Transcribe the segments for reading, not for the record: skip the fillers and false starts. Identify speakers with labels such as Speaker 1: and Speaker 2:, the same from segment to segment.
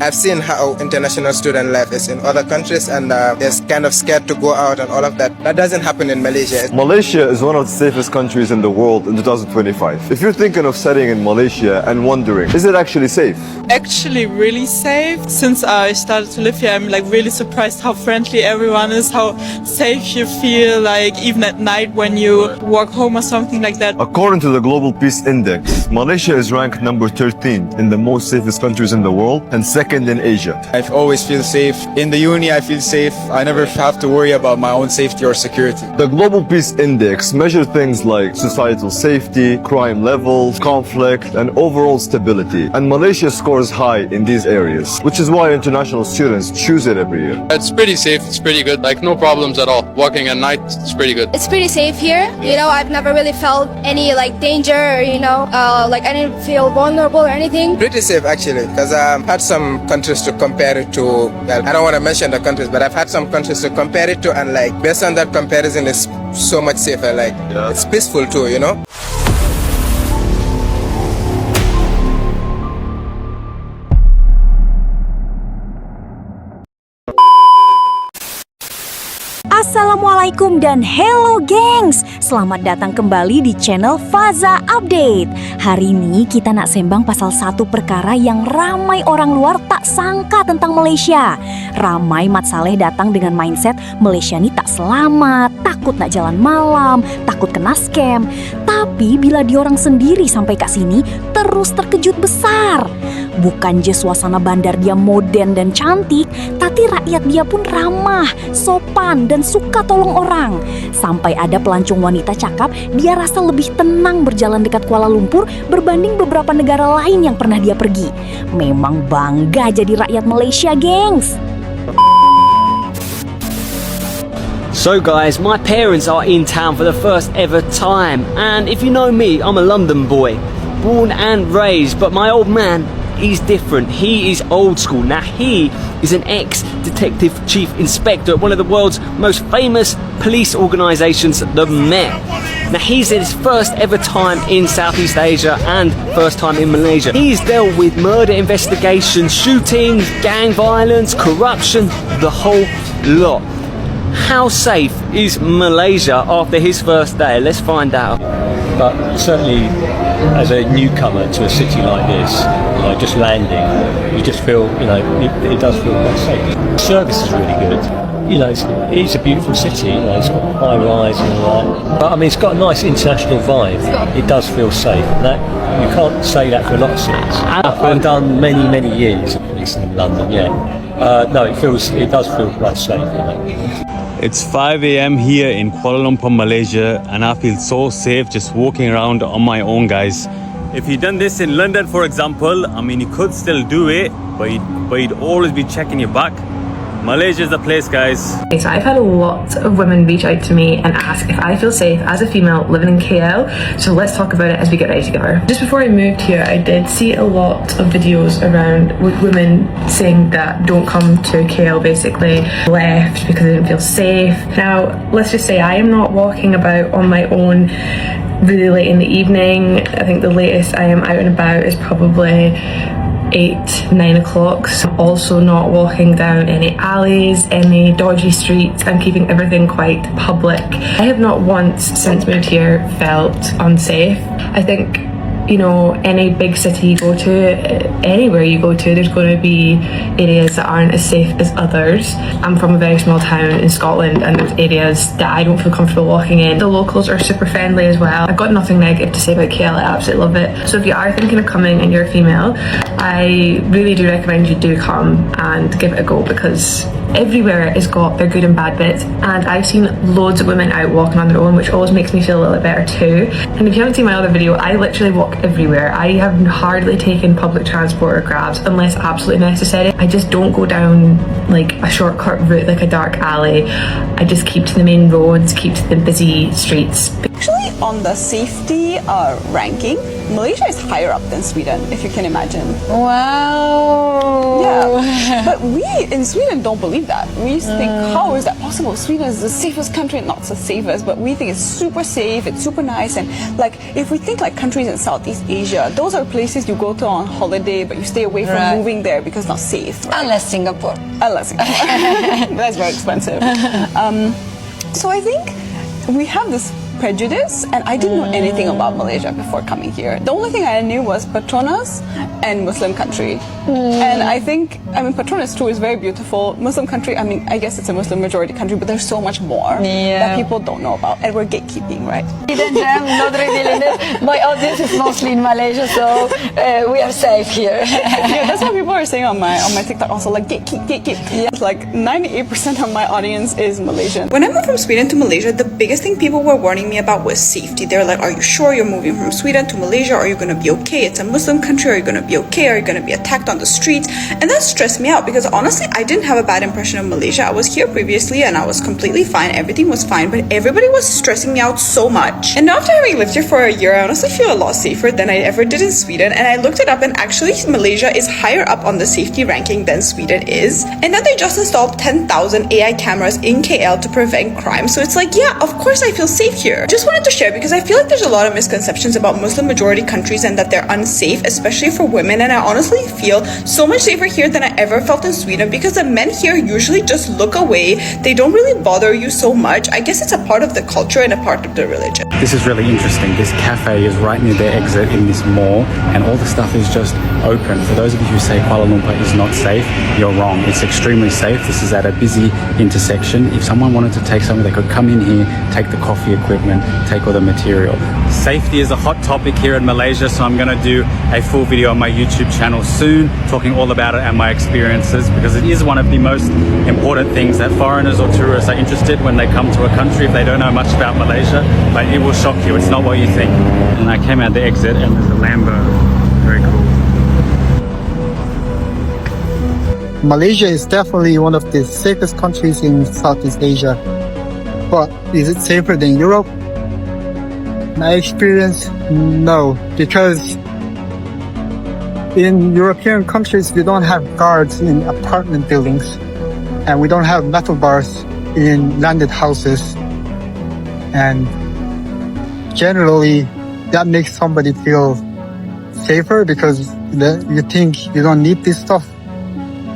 Speaker 1: I've seen how international student life is in other countries, and they're kind of scared to go out and all of that. That doesn't happen in Malaysia.
Speaker 2: Malaysia is one of the safest countries in the world in 2025. If you're thinking of studying in Malaysia and wondering, is it actually safe?
Speaker 3: Actually really safe. Since I started to live here, I'm like really surprised how friendly everyone is, how safe you feel, like even at night when you walk home or something like that.
Speaker 2: According to the Global Peace Index, Malaysia is ranked number 13 in the most safest countries in the world and second in Asia.
Speaker 4: I always feel safe. In the uni, I feel safe. I never have to worry about my own safety or security.
Speaker 2: The Global Peace Index measures things like societal safety, crime levels, conflict, and overall stability. And Malaysia scores high in these areas, which is why international students choose it every year.
Speaker 5: It's pretty safe, it's pretty good, like no problems at all. Walking at night, it's pretty good.
Speaker 6: It's pretty safe here. You know, I've never really felt any like danger or, like I didn't feel vulnerable or anything.
Speaker 1: Pretty safe actually, because I've had some countries to compare it to. Well, I don't want to mention the countries, but I've had some countries to compare it to, and like based on that comparison, it's so much safer. Like it's peaceful too, you know.
Speaker 7: Assalamualaikum dan hello gengs. Selamat datang kembali di channel FAZA Update. Hari ini kita nak sembang pasal satu perkara yang ramai orang luar tak sangka tentang Malaysia. Ramai Mat Saleh datang dengan mindset Malaysia ni tak selamat, takut nak jalan malam, takut kena scam. Tapi bila diorang sendiri sampai kat sini, terus terkejut besar. Bukan je suasana bandar dia moden dan cantik, tapi rakyat dia pun ramah, sopan dan suka tolong orang. Sampai ada pelancong wanita cakap dia rasa lebih tenang berjalan dekat Kuala Lumpur berbanding beberapa negara lain yang pernah dia pergi. Memang bangga jadi rakyat Malaysia, gengs.
Speaker 8: So guys, my parents are in town for the first ever time, and if you know me, I'm a London boy, born and raised, but my old man, he's different. He is old school. Now he is an ex-detective chief inspector at one of the world's most famous police organisations, the Met. Now he's in his first ever time in Southeast Asia and first time in Malaysia. He's dealt with murder investigations, shootings, gang violence, corruption, the whole lot. How safe is Malaysia after his first day? Let's find out.
Speaker 9: But certainly as a newcomer to a city like this, just landing, you just feel, it does feel quite safe. The service is really good. It's a beautiful city, it's got high rise and all that. But I mean, it's got a nice international vibe. It does feel safe. That you can't say that for a lot of cities. I've done many years of policing in London, no, it does feel quite safe.
Speaker 10: It's 5 a.m. here in Kuala Lumpur, Malaysia, and I feel so safe just walking around on my own, guys. If you'd done this in London, for example, I mean, you could still do it, but you'd always be checking your back. Malaysia is the place, guys.
Speaker 11: So I've had a lot of women reach out to me and ask if I feel safe as a female living in KL. So let's talk about it as we get ready to go. Just before I moved here, I did see a lot of videos around with women saying that don't come to KL, basically left because they didn't feel safe. Now, let's just say I am not walking about on my own really late in the evening. I think the latest I am out and about is probably 8-9 o'clock. So I'm also not walking down any alleys, any dodgy streets. I'm keeping everything quite public. I have not once since moved here felt unsafe. I think any big city you go to, anywhere you go to, there's going to be areas that aren't as safe as others. I'm from a very small town in Scotland, and there's areas that I don't feel comfortable walking in. The locals are super friendly as well. I've got nothing negative to say about KL. I absolutely love it. So if you are thinking of coming and you're a female, I really do recommend you do come and give it a go, because everywhere has got their good and bad bits, and I've seen loads of women out walking on their own, which always makes me feel a little bit better too. And if you haven't seen my other video, I literally walk everywhere. I have hardly taken public transport or grabs unless absolutely necessary. I just don't go down like a shortcut route, like a dark alley. I just keep to the main roads, keep to the busy streets.
Speaker 12: Actually, on the safety ranking, Malaysia is higher up than Sweden, if you can imagine.
Speaker 3: Wow.
Speaker 12: Yeah. But But we in Sweden don't believe that. We think, how is that possible? Sweden is the safest country, not the safest, but we think it's super safe, it's super nice. And like, if we think like countries in Southeast Asia, those are places you go to on holiday, but you stay away from moving there because it's not safe. Right?
Speaker 13: Unless Singapore.
Speaker 12: That's very expensive. So I think we have this prejudice, and I didn't know anything about Malaysia before coming here. The only thing I knew was Petronas and Muslim country. And I think, Petronas too is very beautiful. Muslim country, I guess it's a Muslim majority country, but there's so much more that people don't know about. And we're gatekeeping, right?
Speaker 13: Not really. My audience is mostly in Malaysia, so we are safe here.
Speaker 12: Yeah, that's what people are saying on my TikTok also, like gatekeep. Yeah. It's like 98% of my audience is Malaysian. When I moved from Sweden to Malaysia, the biggest thing people were warning me about was safety. They're like, are you sure you're moving from Sweden to Malaysia? Are you going to be okay? It's a Muslim country. Are you going to be okay? Are you going to be attacked on the streets? And that stressed me out because honestly, I didn't have a bad impression of Malaysia. I was here previously and I was completely fine. Everything was fine, but everybody was stressing me out so much. And now after having lived here for a year, I honestly feel a lot safer than I ever did in Sweden. And I looked it up, and actually Malaysia is higher up on the safety ranking than Sweden is. And now they just installed 10,000 AI cameras in KL to prevent crime. So it's like, yeah, of course I feel safe here. Just wanted to share because I feel like there's a lot of misconceptions about Muslim majority countries and that they're unsafe, especially for women. And I honestly feel so much safer here than I ever felt in Sweden because the men here usually just look away. They don't really bother you so much. I guess it's a part of the culture and a part of the religion.
Speaker 14: This is really interesting. This cafe is right near the exit in this mall, and all the stuff is just open. For those of you who say Kuala Lumpur is not safe, you're wrong. It's extremely safe. This is at a busy intersection. If someone wanted to take something, they could come in here, take the coffee equipment, take all the material.
Speaker 10: Safety is a hot topic here in Malaysia, so I'm going to do a full video on my YouTube channel soon, talking all about it and my experiences, because it is one of the most important things that foreigners or tourists are interested when they come to a country if they don't know much about Malaysia. But it will shock you. It's not what you think. And I came out the exit and there's a Lambo. Very cool.
Speaker 15: Malaysia is definitely one of the safest countries in Southeast Asia. But is it safer than Europe? My experience, no, because in European countries we don't have guards in apartment buildings, and we don't have metal bars in landed houses, and generally that makes somebody feel safer because you think you don't need this stuff.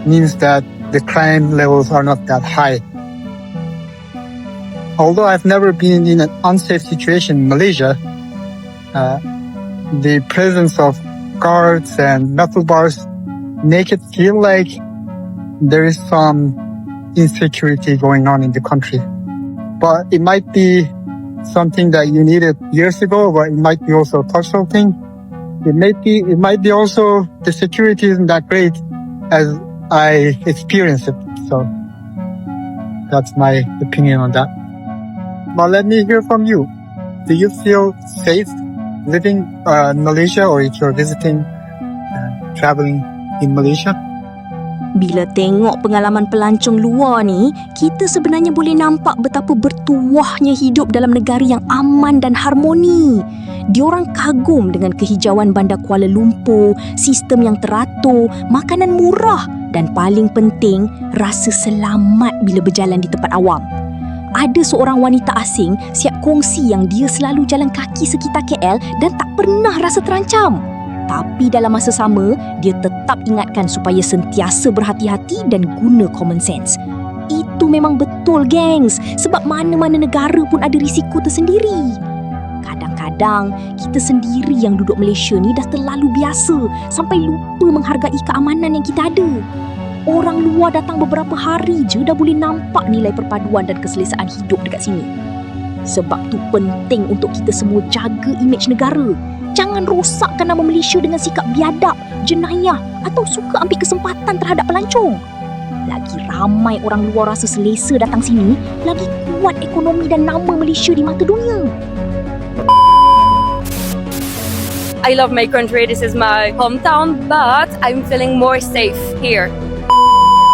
Speaker 15: Means that the crime levels are not that high. Although I've never been in an unsafe situation in Malaysia, the presence of guards and metal bars make it feel like there is some insecurity going on in the country. But it might be something that you needed years ago, but it might be also a cultural thing. It might be also the security isn't that great as I experienced it. So that's my opinion on that. But let me hear from you. Do you feel safe living in Malaysia, or if you're visiting, traveling in Malaysia?
Speaker 7: Bila tengok pengalaman pelancong luar ni, kita sebenarnya boleh nampak betapa bertuahnya hidup dalam negara yang aman dan harmoni. Diorang kagum dengan kehijauan bandar Kuala Lumpur, sistem yang teratur, makanan murah dan paling penting, rasa selamat bila berjalan di tempat awam. Ada seorang wanita asing siap kongsi yang dia selalu jalan kaki sekitar KL dan tak pernah rasa terancam. Tapi dalam masa sama, dia tetap ingatkan supaya sentiasa berhati-hati dan guna common sense. Itu memang betul, gengs, sebab mana-mana negara pun ada risiko tersendiri. Kadang-kadang, kita sendiri yang duduk Malaysia ni dah terlalu biasa sampai lupa menghargai keamanan yang kita ada. Orang luar datang beberapa hari je dah boleh nampak nilai perpaduan dan keselesaan hidup dekat sini. Sebab tu penting untuk kita semua jaga imej negara. Jangan rosakkan nama Malaysia dengan sikap biadab, jenayah atau suka ambil kesempatan terhadap pelancong. Lagi ramai orang luar rasa selesa datang sini, lagi kuat ekonomi dan nama Malaysia di mata dunia.
Speaker 16: I love my country. This is my hometown, but I'm feeling more safe here.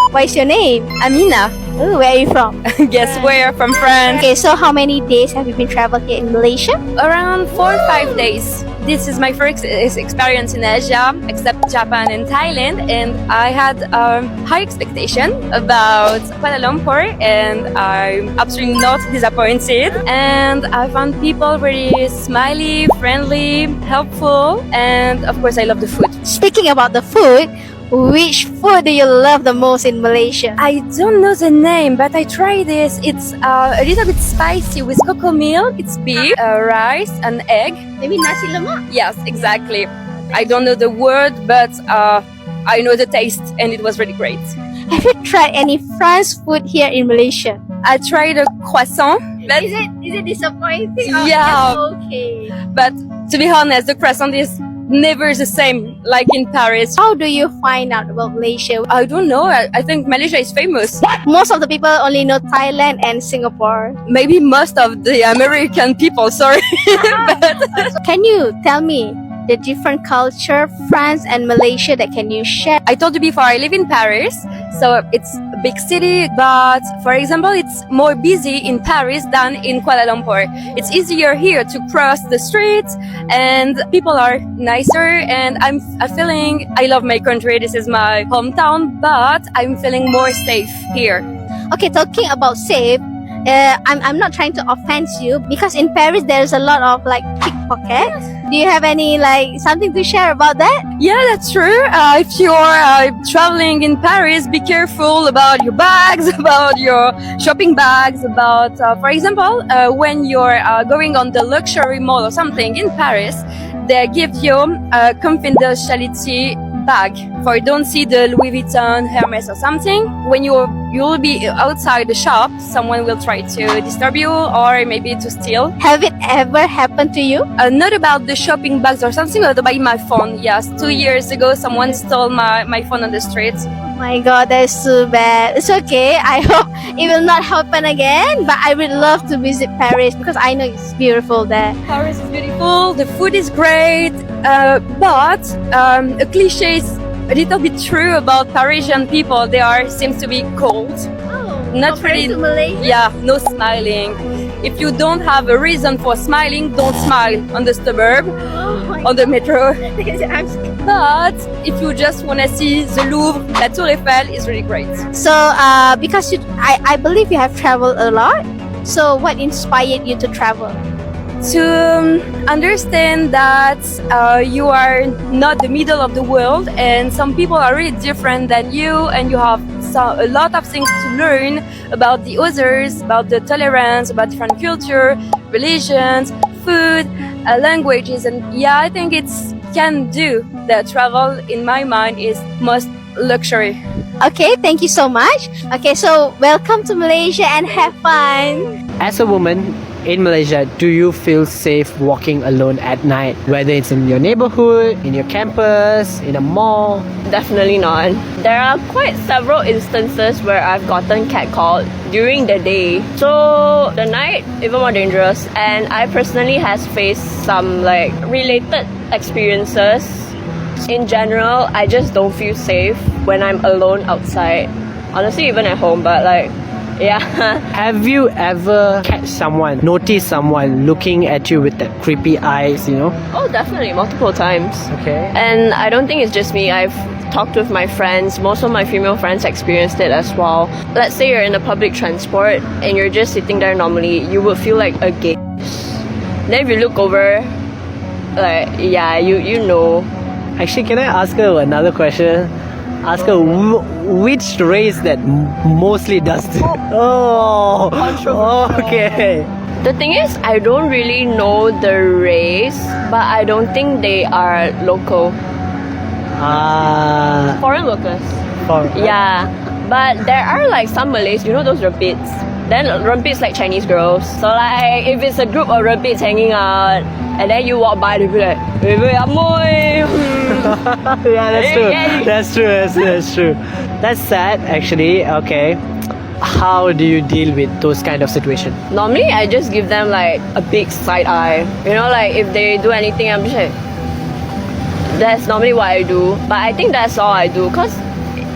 Speaker 6: What's your name?
Speaker 16: Amina.
Speaker 6: Oh, where are you from?
Speaker 16: Guess where? From France.
Speaker 6: Okay, so how many days have you been traveling here in Malaysia?
Speaker 16: Around 4 or 5 days. This is my first experience in Asia, except Japan and Thailand, and I had high expectation about Kuala Lumpur, and I'm absolutely not disappointed. And I found people very smiley, friendly, helpful, and of course I love the food.
Speaker 6: Speaking about the food, which food do you love the most in Malaysia?
Speaker 16: I don't know the name, but I tried this. It's a little bit spicy with cocoa milk. It's beef, rice, and egg.
Speaker 6: Maybe nasi lemak?
Speaker 16: Yes, exactly. I don't know the word, but I know the taste, and it was really great.
Speaker 6: Have you tried any France food here in Malaysia?
Speaker 16: I tried a croissant. But
Speaker 6: Is it disappointing?
Speaker 16: Yeah.
Speaker 6: Okay.
Speaker 16: But to be honest, the croissant is never the same like in Paris.
Speaker 6: How do you find out about Malaysia?
Speaker 16: I don't know. I think Malaysia is famous.
Speaker 6: Most of the people only know Thailand and Singapore.
Speaker 16: Maybe most of the American people, sorry.
Speaker 6: Can you tell me the different culture, France and Malaysia, that can you share?
Speaker 16: I told you before, I live in Paris, so it's a big city, but for example, it's more busy in Paris than in Kuala Lumpur. It's easier here to cross the streets, and people are nicer, and I'm feeling, I love my country, this is my hometown, but I'm feeling more safe here.
Speaker 6: Okay, talking about safe, I'm not trying to offend you, because in Paris there's a lot of like pickpockets. Do you have any like something to share about that?
Speaker 16: Yeah, that's true. If you're traveling in Paris, be careful about your bags, about your shopping bags, about, for example, when you're going on the luxury mall or something in Paris, they give you a confidentiality bag for don't see the Louis Vuitton, Hermes or something. When you'll be outside the shop, someone will try to disturb you or maybe to steal.
Speaker 6: Have it ever happened to you?
Speaker 16: Not about the shopping bags or something, but about my phone. Yes, 2 years ago, someone stole my phone on the street.
Speaker 6: Oh my god, that's so bad. It's okay. I hope it will not happen again, but I would love to visit Paris because I know it's beautiful there.
Speaker 16: Paris is beautiful, the food is great, but a cliche is a little bit true about Parisian people. They seems to be cold. Not really.
Speaker 6: To Malaysia?
Speaker 16: Yeah, no smiling. If you don't have a reason for smiling, don't smile on the suburb, on the metro. But if you just want to see the Louvre, La Tour Eiffel is really great.
Speaker 6: So, because I believe you have traveled a lot. So, what inspired you to travel?
Speaker 16: To understand that you are not the middle of the world, and some people are really different than you, and you have a lot of things to learn about the others, about the tolerance, about different culture, religions, food, languages, and yeah, I think can do the travel. In my mind, is most luxury.
Speaker 6: Okay, thank you so much. Okay, so welcome to Malaysia and have fun.
Speaker 17: As a woman in Malaysia, do you feel safe walking alone at night? Whether it's in your neighborhood, in your campus, in a mall?
Speaker 18: Definitely not. There are quite several instances where I've gotten catcalled during the day. So the night, even more dangerous. And I personally has faced some like related experiences. In general, I just don't feel safe when I'm alone outside. Honestly, even at home, but like, yeah.
Speaker 17: Have you ever noticed someone looking at you with that creepy eyes, you know?
Speaker 18: Oh, definitely, multiple times.
Speaker 17: Okay.
Speaker 18: And I don't think it's just me. I've talked with my friends. Most of my female friends experienced it as well. Let's say you're in a public transport and you're just sitting there normally, you would feel like a ghost. Then if you look over, like, yeah, you know.
Speaker 17: Actually, can I ask her another question? Ask her which race that mostly does this. Oh, okay.
Speaker 18: The thing is, I don't really know the race, but I don't think they are local. Foreign workers. Yeah, but there are like some Malays, you know those rabbits. Then rabbits like Chinese girls. So like, if it's a group of rabbits hanging out, and then you walk by, they'll be like, amoy.
Speaker 17: Yeah, that's true. That's sad, actually. Okay. How do you deal with those kind of situations?
Speaker 18: Normally, I just give them like a big side eye. You know, like if they do anything, I'm just like, that's normally what I do. But I think that's all I do. Because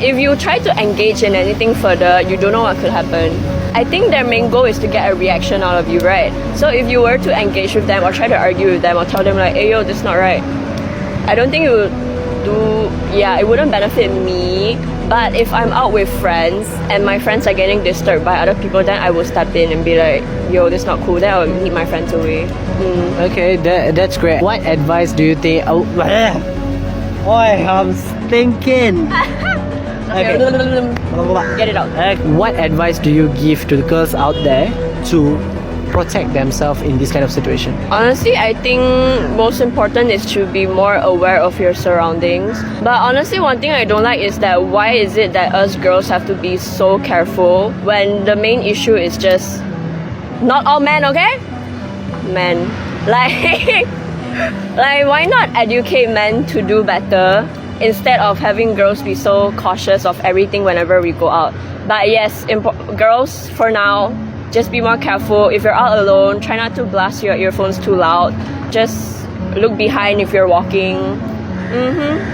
Speaker 18: if you try to engage in anything further, you don't know what could happen. I think their main goal is to get a reaction out of you, right? So if you were to engage with them or try to argue with them or tell them like, hey yo, this is not right, I don't think it would it wouldn't benefit me. But if I'm out with friends and my friends are getting disturbed by other people, then I will step in and be like, yo, this is not cool. Then I'll lead my friends away.
Speaker 17: Okay, that's great. What advice do you think? Oh, I'm thinking.
Speaker 18: Okay. Get it out.
Speaker 17: What advice do you give to the girls out there to protect themselves in this kind of situation?
Speaker 18: Honestly, I think most important is to be more aware of your surroundings. But honestly, one thing I don't like is that why is it that us girls have to be so careful when the main issue is just not all men, okay? Men. Like why not educate men to do better instead of having girls be so cautious of everything whenever we go out? But yes, girls, for now, just be more careful. If you're out alone, try not to blast your earphones too loud. Just look behind if you're walking.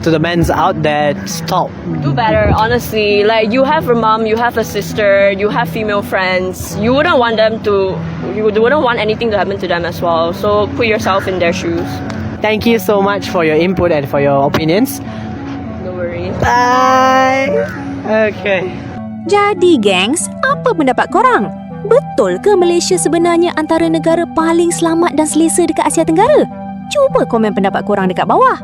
Speaker 17: To the men's out there, stop.
Speaker 18: Do better, honestly. Like, you have a mom, you have a sister, you have female friends. You wouldn't want anything to happen to them as well. So put yourself in their shoes.
Speaker 17: Thank you so much for your input and for your opinions.
Speaker 18: No worries.
Speaker 17: Bye. Okay.
Speaker 7: Jadi gengs, apa pendapat korang? Betul ke Malaysia sebenarnya antara negara paling selamat dan selesa dekat Asia Tenggara? Cuba komen pendapat korang dekat bawah.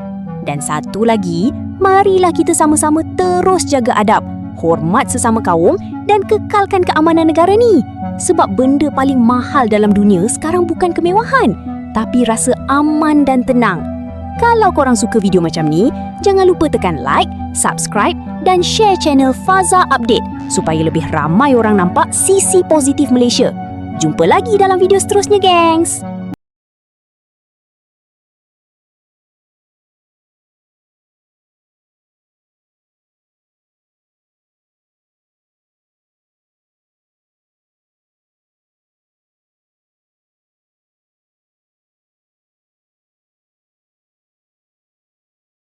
Speaker 7: Dan satu lagi, marilah kita sama-sama terus jaga adab, hormat sesama kaum dan kekalkan keamanan negara ni. Sebab benda paling mahal dalam dunia sekarang bukan kemewahan, tapi rasa aman dan tenang. Kalau korang suka video macam ni, jangan lupa tekan like, subscribe dan share channel FAZA Update supaya lebih ramai orang nampak sisi positif Malaysia. Jumpa lagi dalam video seterusnya, gengs!